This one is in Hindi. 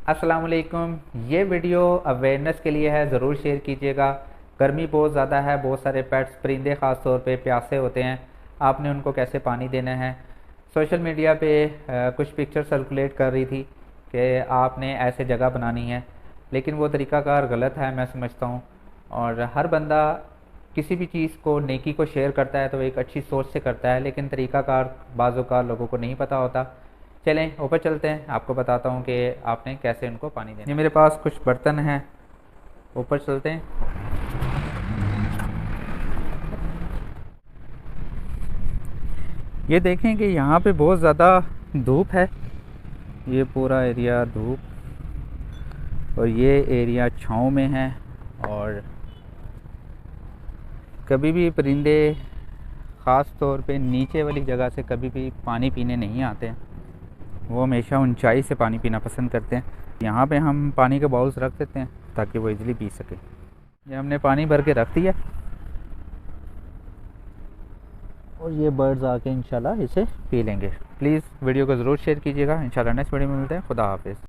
अस्सलाम वालेकुम। ये वीडियो अवेयरनेस के लिए है, ज़रूर शेयर कीजिएगा। गर्मी बहुत ज़्यादा है, बहुत सारे पेट्स परिंदे ख़ास तौर पे प्यासे होते हैं। आपने उनको कैसे पानी देना है। सोशल मीडिया पे कुछ पिक्चर सर्कुलेट कर रही थी कि आपने ऐसे जगह बनानी है, लेकिन वो तरीक़ाकार गलत है मैं समझता हूँ। और हर बंदा किसी भी चीज़ को, नेकी को शेयर करता है तो एक अच्छी सोच से करता है, लेकिन तरीक़ाकार बाज़ों का लोगों को नहीं पता होता। चलें ऊपर चलते हैं, आपको बताता हूँ कि आपने कैसे उनको पानी देना। ये मेरे पास कुछ बर्तन हैं, ऊपर चलते हैं। ये देखें कि यहाँ पे बहुत ज़्यादा धूप है, ये पूरा एरिया धूप और ये एरिया छाँव में है। और कभी भी परिंदे ख़ास तौर पे नीचे वाली जगह से कभी भी पानी पीने नहीं आते हैं, वो हमेशा ऊंचाई से पानी पीना पसंद करते हैं। यहाँ पे हम पानी के बाउल्स रख देते हैं ताकि वो इजीली पी सके। ये हमने पानी भर के रख दिया और ये बर्ड्स आके इंशाल्लाह इसे पी लेंगे। प्लीज़ वीडियो को ज़रूर शेयर कीजिएगा। इंशाल्लाह नेक्स्ट वीडियो में मिलते हैं। खुदा हाफिज़।